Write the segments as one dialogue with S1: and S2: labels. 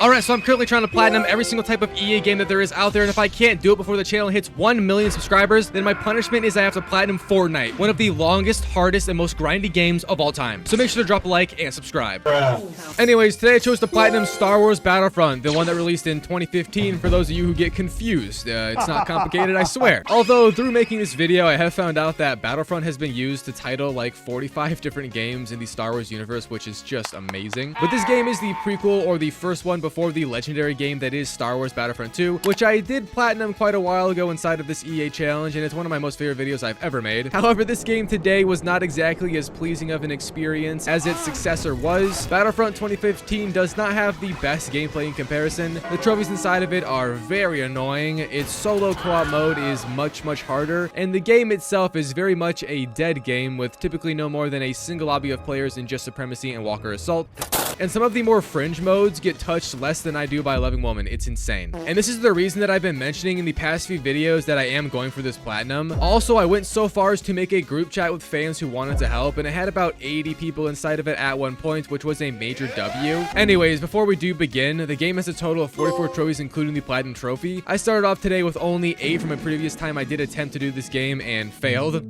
S1: Alright, so I'm currently trying to platinum every single type of EA game that there is out there, and if I can't do it before the channel hits 1 million subscribers, then my punishment is I have to platinum Fortnite, one of the longest, hardest, and most grindy games of all time. So make sure to drop a like and subscribe. Anyways, today I chose to platinum Star Wars Battlefront, the one that released in 2015, for those of you who get confused. It's not complicated, I swear. Although, through making this video, I have found out that Battlefront has been used to title like 45 different games in the Star Wars universe, which is just amazing. But this game is the prequel, or the first one before the legendary game that is Star Wars Battlefront 2, which I did platinum quite a while ago inside of this EA challenge, and it's one of my most favorite videos I've ever made. However, this game today was not exactly as pleasing of an experience as its successor was. Battlefront 2015 does not have the best gameplay in comparison. The trophies inside of it are very annoying. Its solo co-op mode is much harder, and the game itself is very much a dead game with typically no more than a single lobby of players in just Supremacy and Walker Assault. And some of the more fringe modes get touched less than I do by Loving Woman. It's insane. And this is the reason that I've been mentioning in the past few videos that I am going for this platinum. Also, I went so far as to make a group chat with fans who wanted to help, and it had about 80 people inside of it at one point, which was a major W. Anyways, before we do begin, the game has a total of 44 trophies, including the platinum trophy. I started off today with only 8 from a previous time I did attempt to do this game and failed.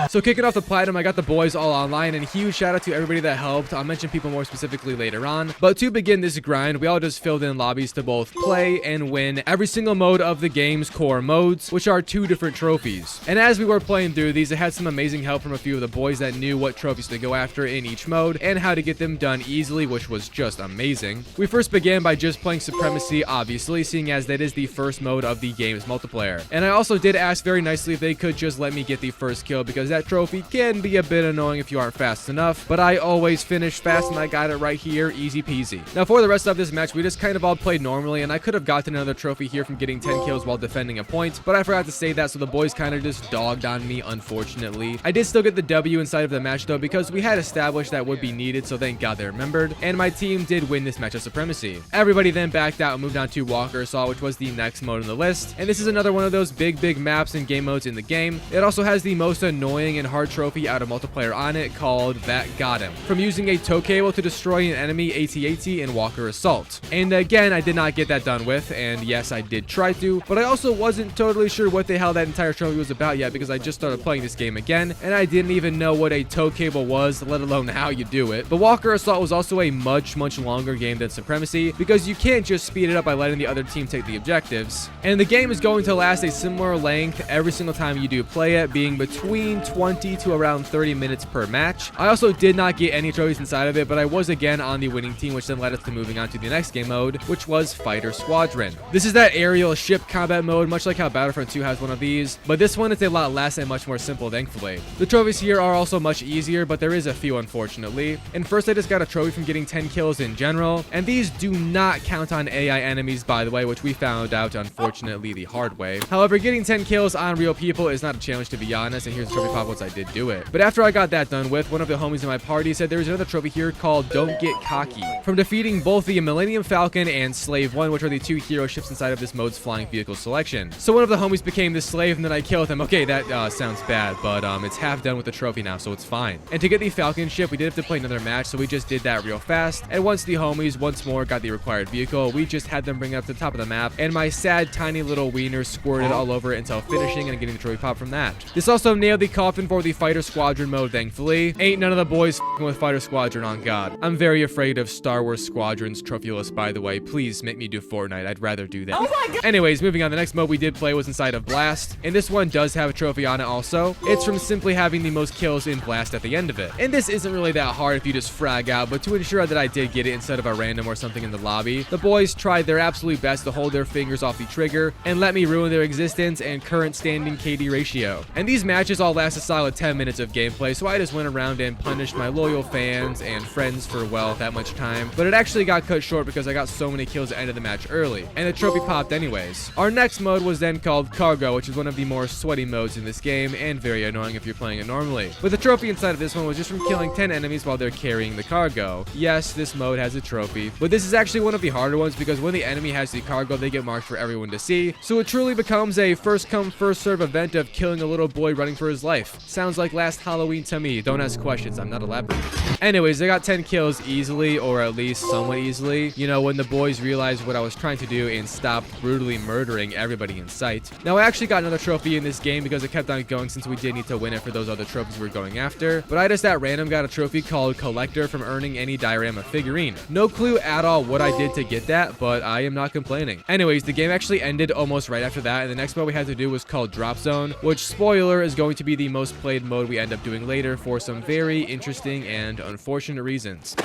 S1: So kicking off the platinum, I got the boys all online, and huge shout out to everybody that helped. I'll mention people more specifically later on. But to begin this grind, we all just filled in lobbies to both play and win every single mode of the game's core modes, which are 2 different trophies. And as we were playing through these, I had some amazing help from a few of the boys that knew what trophies to go after in each mode and how to get them done easily, which was just amazing. We first began by just playing Supremacy, obviously, seeing as that is the first mode of the game's multiplayer. And I also did ask very nicely if they could just let me get the first kill, because that trophy can be a bit annoying if you aren't fast enough, but I always finish fast and I got it right here, easy peasy. Now for the rest of this match, we just kind of all played normally, and I could have gotten another trophy here from getting 10 kills while defending a point, but I forgot to say that, so the boys kind of just dogged on me, unfortunately. I did still get the W inside of the match though, because we had established that would be needed, so thank God they remembered, and my team did win this match of Supremacy. Everybody then backed out and moved on to Walker Assault, which was the next mode on the list, and this is another one of those big maps and game modes in the game. It also has the most annoying and hard trophy out of multiplayer on it, called That Got Him, from using a tow cable to destroy an enemy AT-AT in Walker Assault. And again, I did not get that done with, and yes, I did try to, but I also wasn't totally sure what the hell that entire trophy was about yet, because I just started playing this game again, and I didn't even know what a tow cable was, let alone how you do it. But Walker Assault was also a much longer game than Supremacy, because you can't just speed it up by letting the other team take the objectives. And the game is going to last a similar length every single time you do play it, being between 20 to around 30 minutes per match. I also did not get any trophies inside of it, but I was again on the winning team, which then led us to moving on to the next game mode, which was Fighter Squadron. This is that aerial ship combat mode, much like how Battlefront 2 has one of these, but this one is a lot less and much more simple, thankfully. The trophies here are also much easier, but there is a few, unfortunately. And first, I just got a trophy from getting 10 kills in general, and these do not count on AI enemies, by the way, which we found out, unfortunately, the hard way. However, getting 10 kills on real people is not a challenge, to be honest, and here's the trophy pop once I did do it. But after I got that done with, one of the homies in my party said there was another trophy here called Don't Get Cocky, from defeating both the Millennium Falcon and Slave 1, which are the 2 hero ships inside of this mode's flying vehicle selection. So one of the homies became the slave, and then I killed him. Okay, that sounds bad, but it's half done with the trophy now, so it's fine. And to get the Falcon ship, we did have to play another match, so we just did that real fast. And once the homies once more got the required vehicle, we just had them bring it up to the top of the map, and my sad tiny little wiener squirted all over it until finishing and getting the trophy pop from that. This also nailed the coffin for the Fighter Squadron mode, thankfully. Ain't none of the boys f***ing with Fighter Squadron, on God. I'm very afraid of Star Wars Squadron's trophy list, by the way. Please make me do Fortnite. I'd rather do that. Oh my God. Anyways, moving on, the next mode we did play was inside of Blast, and this one does have a trophy on it also. It's from simply having the most kills in Blast at the end of it. And this isn't really that hard if you just frag out, but to ensure that I did get it instead of a random or something in the lobby, the boys tried their absolute best to hold their fingers off the trigger and let me ruin their existence and current standing KD ratio. And these matches all last a solid 10 minutes of gameplay, so I just went around and punished my loyal fans and friends for, well, that much time. But it actually got cut short because I got so many kills at the end of the match early, and the trophy popped anyways. Our next mode was then called Cargo, which is one of the more sweaty modes in this game, and very annoying if you're playing it normally. But the trophy inside of this one was just from killing 10 enemies while they're carrying the cargo. Yes, this mode has a trophy, but this is actually one of the harder ones, because when the enemy has the cargo, they get marked for everyone to see, so it truly becomes a first come first serve event of killing a little boy running for his life. Sounds like last Halloween to me. Don't ask questions, I'm not elaborating. Anyways, I got 10 kills easily, or at least somewhat easily, you know, when the boys realized what I was trying to do and stopped brutally murdering everybody in sight. Now, I actually got another trophy in this game because it kept on going since we did need to win it for those other trophies we were going after. But I just at random got a trophy called Collector from earning any diorama figurine. No clue at all what I did to get that, but I am not complaining. Anyways, the game actually ended almost right after that, and the next mode we had to do was called Drop Zone, which, spoiler, is going to be the most played mode we end up doing later for some very interesting and unfortunate reasons.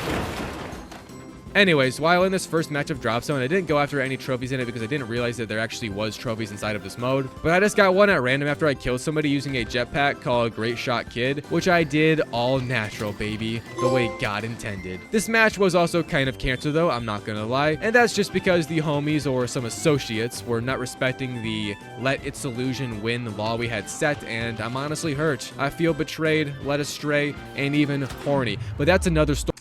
S1: Anyways, while in this first match of Drop Zone, I didn't go after any trophies in it because I didn't realize that there actually was trophies inside of this mode. But I just got one at random after I killed somebody using a jetpack called Great Shot Kid, which I did all natural, baby, the way God intended. This match was also kind of cancer though, I'm not gonna lie, and that's just because the homies or some associates were not respecting the let Its Illusion win law we had set, and I'm honestly hurt. I feel betrayed, led astray, and even horny. But that's another story.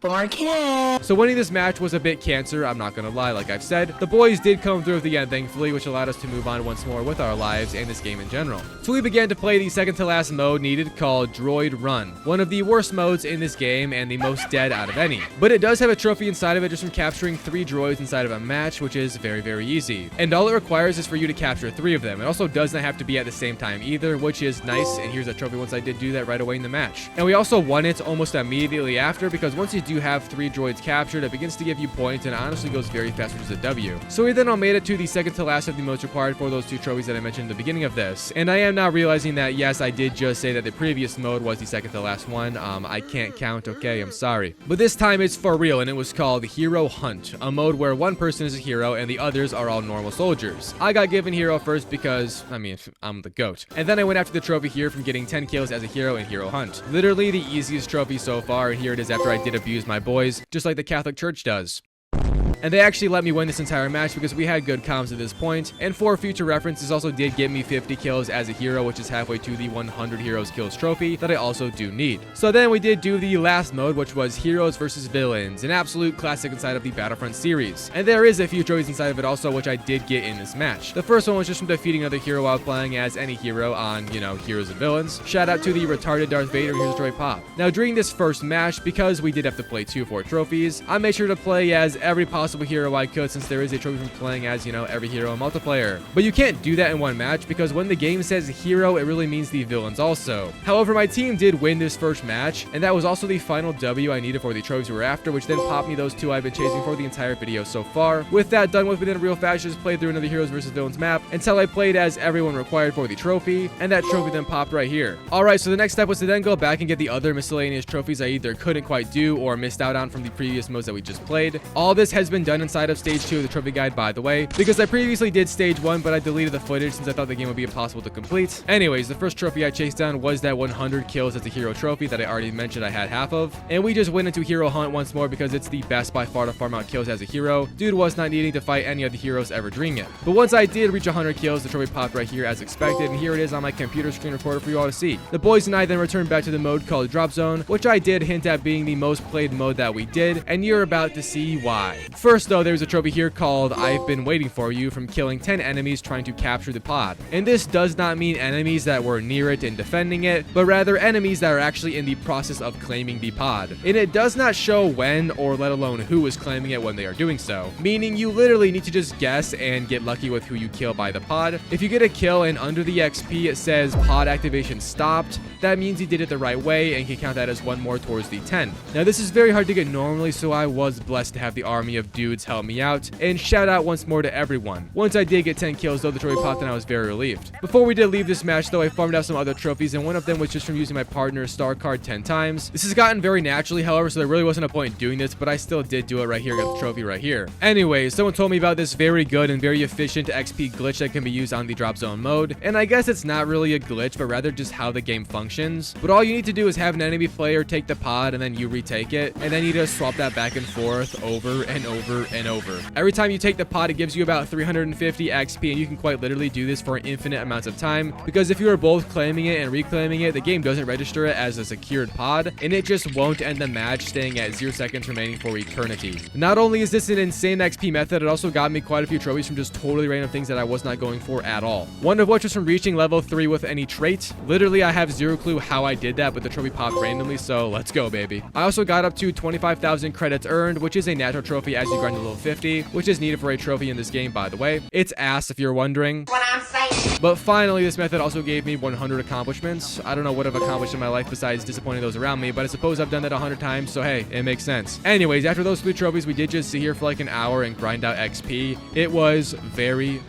S1: So winning this match was a bit cancer, I'm not gonna lie, like I've said. The boys did come through at the end, thankfully, which allowed us to move on once more with our lives and this game in general. So we began to play the second to last mode needed, called Droid Run. One of the worst modes in this game and the most dead out of any. But it does have a trophy inside of it just from capturing 3 droids inside of a match, which is very, very easy. And all it requires is for you to capture 3 of them. It also does not have to be at the same time either, which is nice, and here's a trophy once I did do that right away in the match. And we also won it almost immediately after, because once you do have 3 droids captured, it begins to give you points, and it honestly goes very fast, which is a W. So we then all made it to the second to last of the modes required for those 2 trophies that I mentioned at the beginning of this. And I am now realizing that, yes, I did just say that the previous mode was the second to last one. I can't count, okay, I'm sorry. But this time it's for real, and it was called Hero Hunt, a mode where one person is a hero and the others are all normal soldiers. I got given hero first because, I mean, I'm the GOAT. And then I went after the trophy here from getting 10 kills as a hero in Hero Hunt. Literally the easiest trophy so far, and here it is after I did abuse my boys, just like the Catholic Church does. And they actually let me win this entire match because we had good comms at this point. And for future reference, this also did get me 50 kills as a hero, which is halfway to the 100 heroes kills trophy that I also do need. So then we did do the last mode, which was heroes versus villains, an absolute classic inside of the Battlefront series. And there is a few trophies inside of it also, which I did get in this match. The first one was just from defeating another hero while playing as any hero on, you know, heroes and villains. Shout out to the retarded Darth Vader, here's a Droid Pop. Now during this first match, because we did have to play 2 for trophies, I made sure to play as every possible hero I could, since there is a trophy from playing as, you know, every hero in multiplayer. But you can't do that in one match, because when the game says hero, it really means the villains also. However, my team did win this first match, and that was also the final W I needed for the trophies we were after, which then popped me those 2 I've been chasing for the entire video so far. With that done with, we then real fast just played through another heroes versus villains map until I played as everyone required for the trophy, and that trophy then popped right here. Alright, so the next step was to then go back and get the other miscellaneous trophies I either couldn't quite do or missed out on from the previous modes that we just played. All this has been done inside of stage 2 of the trophy guide, by the way, because I previously did stage 1, but I deleted the footage since I thought the game would be impossible to complete. Anyways, the first trophy I chased down was that 100 kills as a hero trophy that I already mentioned I had half of, and we just went into Hero Hunt once more because it's the best by far to farm out kills as a hero. Dude was not needing to fight any of the heroes ever dreaming it. But once I did reach 100 kills, the trophy popped right here as expected, and here it is on my computer screen recorder for you all to see. The boys and I then returned back to the mode called Drop Zone, which I did hint at being the most played mode that we did, and you're about to see why. First though, there's a trophy here called I've Been Waiting For You from killing 10 enemies trying to capture the pod. And this does not mean enemies that were near it and defending it, but rather enemies that are actually in the process of claiming the pod. And it does not show when or let alone who is claiming it when they are doing so, meaning you literally need to just guess and get lucky with who you kill by the pod. If you get a kill and under the XP it says pod activation stopped, that means you did it the right way and can count that as 1 more towards the 10. Now this is very hard to get normally, so I was blessed to have the army of dudes help me out, and shout out once more to everyone. Once I did get 10 kills though, the trophy popped and I was very relieved. Before we did leave this match though, I farmed out some other trophies, and one of them was just from using my partner's star card 10 times. This has gotten very naturally, however, so there really wasn't a point in doing this, but I still did do it right here, got the trophy right here. Anyway, someone told me about this very good and very efficient XP glitch that can be used on the Drop Zone mode, and I guess it's not really a glitch, but rather just how the game functions. But all you need to do is have an enemy player take the pod and then you retake it, and then you just swap that back and forth over and over and over. Every time you take the pod, it gives you about 350 XP, and you can quite literally do this for infinite amounts of time, because if you are both claiming it and reclaiming it, the game doesn't register it as a secured pod, and it just won't end the match, staying at 0 seconds remaining for eternity. Not only is this an insane XP method, it also got me quite a few trophies from just totally random things that I was not going for at all. One of which was from reaching level 3 with any trait. Literally, I have 0 clue how I did that, but the trophy popped randomly, so let's go, baby. I also got up to 25,000 credits earned, which is a natural trophy as you grind to level 50, which is needed for a trophy in this game, by the way. It's ass if you're wondering. What I'm saying. But finally, this method also gave me 100 accomplishments. I don't know what I've accomplished in my life besides disappointing those around me, but I suppose I've done that 100 times, so hey, it makes sense. Anyways, after those 3 trophies, we did just sit here for like an hour and grind out XP. It was very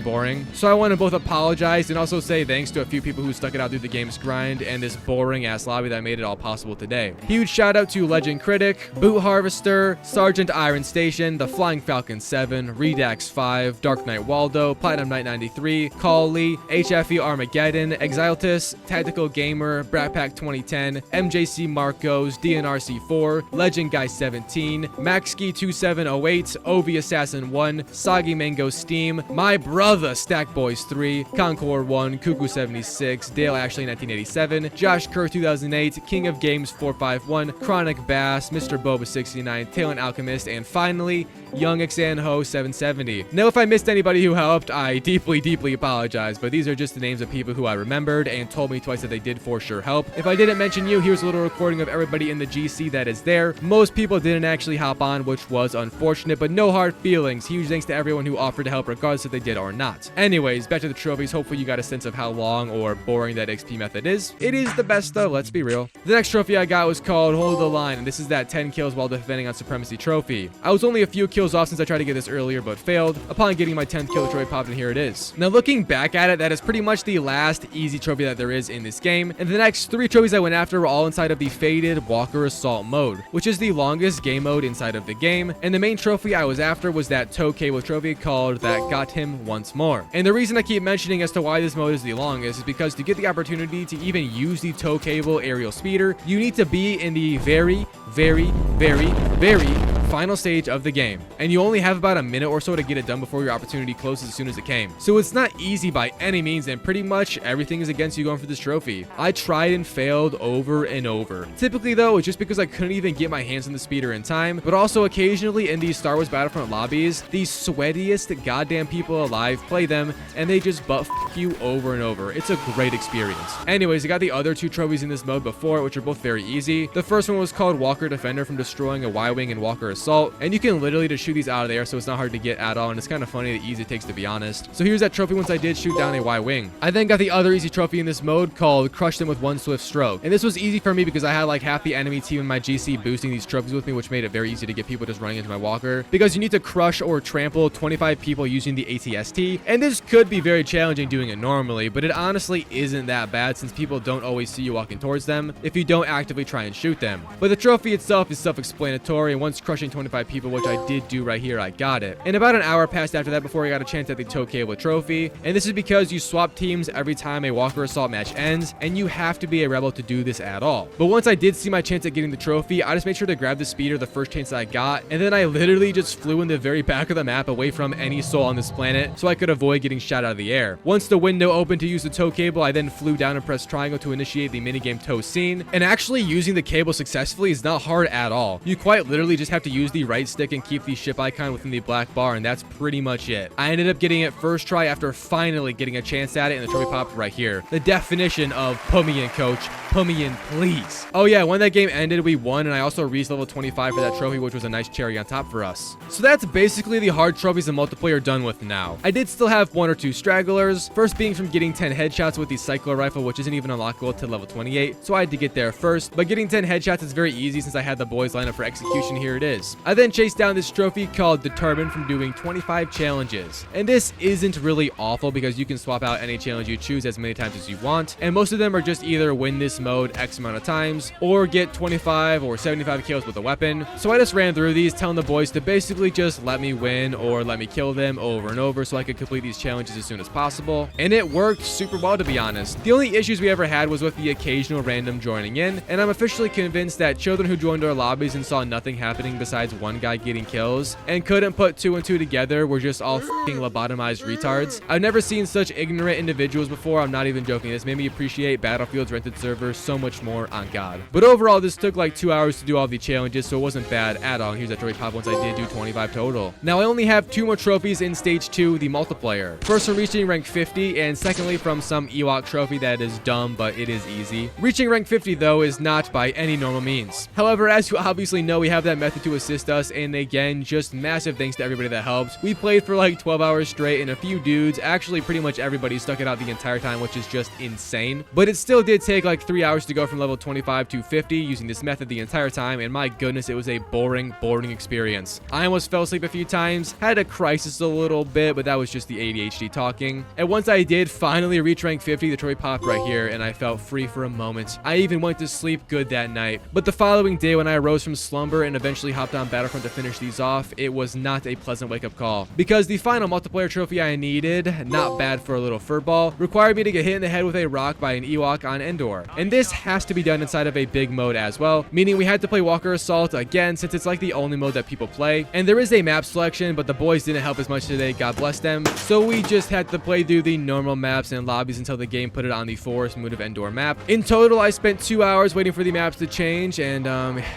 S1: boring. So I want to both apologize and also say thanks to a few people who stuck it out through the game's grind and this boring ass lobby that made it all possible today. Huge shout out to Legend Critic, Boot Harvester, Sergeant Iron Station, The Flying Falcon 7, Redax 5, Dark Knight Waldo, Platinum Knight 93, Call Lee, HFE Armageddon, Exiltus, Tactical Gamer, Brat Pack 2010, MJC Marcos, DNRC4, Legend Guy 17, Maxski 2708, Ovi Assassin 1, Soggy Mango Steam, My Brother Stack Boys 3, Concord 1, Cuckoo 76, Dale Ashley 1987, Josh Kerr 2008, King of Games 451, Chronic Bass, Mr. Boba 69, Talent Alchemist, and finally, Young Xanho 770. Now, if I missed anybody who helped, I deeply apologize, but these are just the names of people who I remembered and told me twice that they did for sure help. If I didn't mention you, here's a little recording of everybody in the GC that is there. Most people didn't actually hop on, which was unfortunate, but no hard feelings. Huge thanks to everyone who offered to help regardless if they did or not. Anyways, back to the trophies. Hopefully you got a sense of how long or boring that XP method is. It is the best though, let's be real. The next trophy I got was called Hold the Line, and this is that 10 kills while defending on Supremacy trophy. I was only a few kills off since I tried to get this earlier but failed. Upon getting my 10th kill, the trophy popped, and here it is. Now looking back at it, that is pretty much the last easy trophy that there is in this game, and the next 3 trophies I went after were all inside of the Faded Walker Assault mode, which is the longest game mode inside of the game, and the main trophy I was after was that tow cable trophy called That Got Him Once More. And the reason I keep mentioning as to why this mode is the longest is because to get the opportunity to even use the tow cable aerial speeder, you need to be in the very final stage of the game, and you only have about a minute or so to get it done before your opportunity closes as soon as it came. So it's not easy by any means, and pretty much everything is against you going for this trophy. I tried and failed over and over. Typically though, it's just because I couldn't even get my hands on the speeder in time, but also occasionally in these Star Wars Battlefront lobbies, the sweatiest goddamn people alive play them, and they just butt f you over and over. It's a great experience. Anyways, I got the other 2 trophies in this mode before, which are both very easy. The first one was called Walker Defender from destroying a Y-Wing and Walker Assault, and you can literally just shoot these out of the air, so it's not hard to get at all, and it's kind of funny the easy it takes, to be honest. So here's that trophy once I did shoot down a Y-Wing. I then got the other easy trophy in this mode called Crush Them with One Swift Stroke, and this was easy for me because I had like half the enemy team in my GC boosting these trophies with me, which made it very easy to get people just running into my walker, because you need to crush or trample 25 people using the ATST, and this could be very challenging doing it normally, but it honestly isn't that bad since people don't always see you walking towards them if you don't actively try and shoot them. But the trophy itself is self-explanatory, and once crushing 25 people, which I did do right here, I got it. And about an hour passed after that before I got a chance at the tow cable trophy, and this is because you swap teams every time a Walker Assault match ends, and you have to be a rebel to do this at all. But once I did see my chance at getting the trophy, I just made sure to grab the speeder the first chance that I got, and then I literally just flew in the very back of the map away from any soul on this planet so I could avoid getting shot out of the air. Once the window opened to use the tow cable, I then flew down and pressed triangle to initiate the minigame tow scene, and actually using the cable successfully is not hard at all. You quite literally just have to use the right stick and keep the ship icon within the black bar, and that's pretty much it. I ended up getting it first try after finally getting a chance at it, and the trophy popped right here. The definition of put me in, coach. Put me in, please. Oh yeah, when that game ended, we won, and I also reached level 25 for that trophy, which was a nice cherry on top for us. So that's basically the hard trophies and multiplayer done with now. I did still have 1 or 2 stragglers, first being from getting 10 headshots with the Cycler Rifle, which isn't even unlockable till level 28, so I had to get there first, but getting 10 headshots is very easy since I had the boys lined up for execution. Here it is. I then chased down this trophy called Determined from doing 25 challenges, and this isn't really awful because you can swap out any challenge you choose as many times as you want, and most of them are just either win this mode X amount of times or get 25 or 75 kills with a weapon. So I just ran through these telling the boys to basically just let me win or let me kill them over and over so I could complete these challenges as soon as possible, and it worked super well, to be honest. The only issues we ever had was with the occasional random joining in, and I'm officially convinced that children who joined our lobbies and saw nothing happening besides besides one guy getting kills, and couldn't put 2 and 2 together. We're just all fucking lobotomized retards. I've never seen such ignorant individuals before. I'm not even joking. This made me appreciate Battlefield's rented server so much more, on God. But overall, this took like 2 hours to do all the challenges, so it wasn't bad at all. Here's that trophy pop once I did do 25 total. Now I only have 2 more trophies in stage 2, the multiplayer. First from reaching rank 50, and secondly from some Ewok trophy that is dumb, but it is easy. Reaching rank 50 though is not by any normal means. However, as you obviously know, we have that method to assist us, and again, just massive thanks to everybody that helped. We played for like 12 hours straight, and a few dudes, actually pretty much everybody, stuck it out the entire time, which is just insane. But it still did take like 3 hours to go from level 25 to 50 using this method the entire time, and my goodness, it was a boring experience. I almost fell asleep a few times, had a crisis a little bit, but that was just the ADHD talking. And once I did finally reach rank 50, the trophy popped right here, and I felt free for a moment. I even went to sleep good that night. But the following day, when I arose from slumber and eventually hopped on Battlefront to finish these off, it was not a pleasant wake-up call, because the final multiplayer trophy I needed, not bad for a little furball, required me to get hit in the head with a rock by an Ewok on Endor. And this has to be done inside of a big mode as well, meaning we had to play Walker Assault again, since it's like the only mode that people play. And there is a map selection, but the boys didn't help as much today, God bless them. So we just had to play through the normal maps and lobbies until the game put it on the forest mood of Endor map. In total, I spent 2 hours waiting for the maps to change, and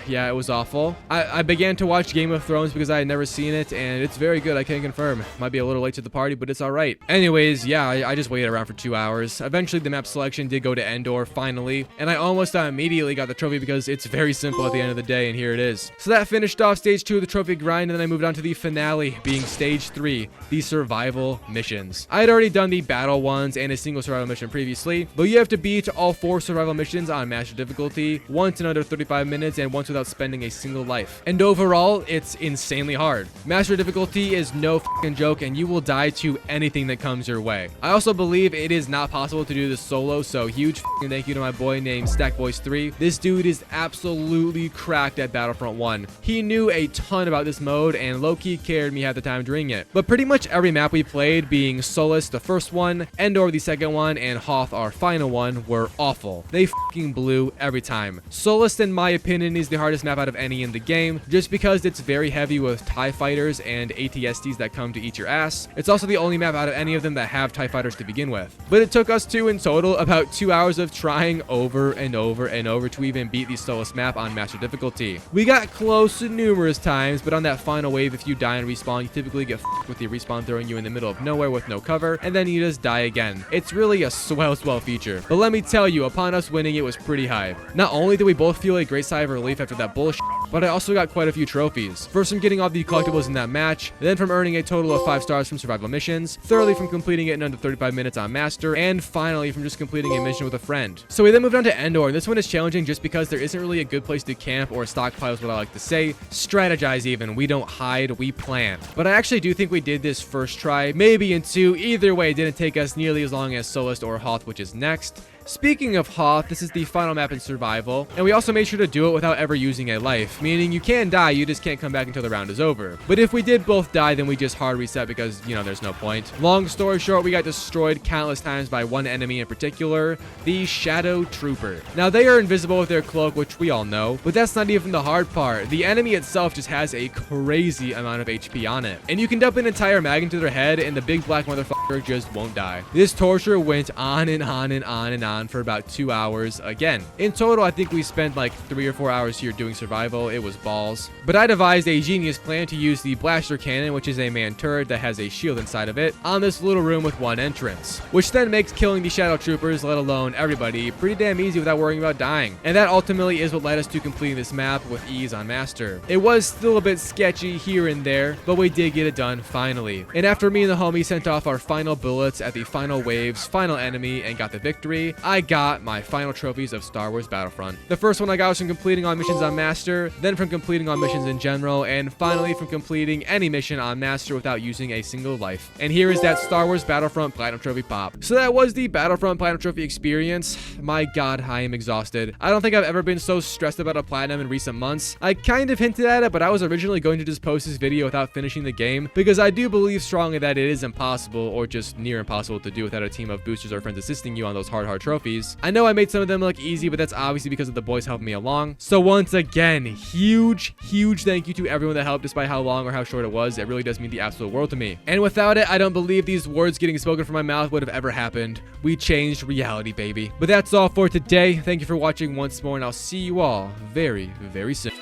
S1: yeah, it was awful. I began to watch Game of Thrones because I had never seen it, and it's very good, I can confirm. Might be a little late to the party, but it's alright. Anyways, yeah, I just waited around for 2 hours. Eventually, the map selection did go to Endor, finally, and I almost immediately got the trophy because it's very simple at the end of the day, and here it is. So that finished off stage 2 of the trophy grind, and then I moved on to the finale, being stage 3, the survival missions. I had already done the battle ones and a single survival mission previously, but you have to beat all 4 survival missions on master difficulty, once in under 35 minutes and once without spending a single life. And overall, it's insanely hard. Master difficulty is no fucking joke, and you will die to anything that comes your way. I also believe it is not possible to do this solo, so huge fucking thank you to my boy named Stackboys3. This dude is absolutely cracked at Battlefront 1. He knew a ton about this mode and low-key carried me half the time during it. But pretty much every map we played, being Solus the first one, Endor the second one, and Hoth our final one, were awful. They fucking blew every time. Solus, in my opinion, is the hardest map out of any in the game, just because it's very heavy with TIE fighters and ATSTs that come to eat your ass. It's also the only map out of any of them that have TIE fighters to begin with. But it took us in total about 2 hours of trying over and over and over to even beat the Solus map on master difficulty. We got close numerous times, but on that final wave, if you die and respawn, you typically get f***ed with the respawn throwing you in the middle of nowhere with no cover, and then you just die again. It's really a swell feature. But let me tell you, upon us winning, it was pretty high. Not only did we both feel a great sigh of relief after that bullshit, but I also got quite a few trophies. First from getting all the collectibles in that match, then from earning a total of 5 stars from survival missions, thirdly from completing it in under 35 minutes on master, and finally from just completing a mission with a friend. So we then moved on to Endor, and this one is challenging just because there isn't really a good place to camp or stockpile is what I like to say. Strategize even. We don't hide, we plan. But I actually do think we did this first try, maybe in 2. Either way, it didn't take us nearly as long as Solus or Hoth, which is next. Speaking of Hoth, this is the final map in survival, and we also made sure to do it without ever using a life, meaning you can die, you just can't come back until the round is over. But if we did both die, then we just hard reset because, you know, there's no point. Long story short, we got destroyed countless times by one enemy in particular, the Shadow Trooper. Now, they are invisible with their cloak, which we all know, but that's not even the hard part. The enemy itself just has a crazy amount of HP on it, and you can dump an entire mag into their head, and the big black motherfucker just won't die. This torture went on and on and on and on for about 2 hours again. In total, I think we spent like 3 or 4 hours here doing survival. It was balls. But I devised a genius plan to use the blaster cannon, which is a man turret that has a shield inside of it, on this little room with one entrance, which then makes killing the Shadow Troopers, let alone everybody, pretty damn easy without worrying about dying. And that ultimately is what led us to completing this map with ease on master. It was still a bit sketchy here and there, but we did get it done finally. And after me and the homie sent off our final bullets at the final wave's final enemy and got the victory, I got my final trophies of Star Wars Battlefront. The first one I got was from completing all missions on master, then from completing all missions in general, and finally from completing any mission on master without using a single life. And here is that Star Wars Battlefront Platinum Trophy pop. So that was the Battlefront Platinum Trophy experience. My god, I am exhausted. I don't think I've ever been so stressed about a platinum in recent months. I kind of hinted at it, but I was originally going to just post this video without finishing the game, because I do believe strongly that it is impossible, or just near impossible, to do without a team of boosters or friends assisting you on those hard trophies. trophies. I know I made some of them look easy, but that's obviously because of the boys helping me along. So once again, huge thank you to everyone that helped, despite how long or how short it was. It really does mean the absolute world to me. And without it, I don't believe these words getting spoken from my mouth would have ever happened. We changed reality, baby. But that's all for today. Thank you for watching once more, and I'll see you all very soon.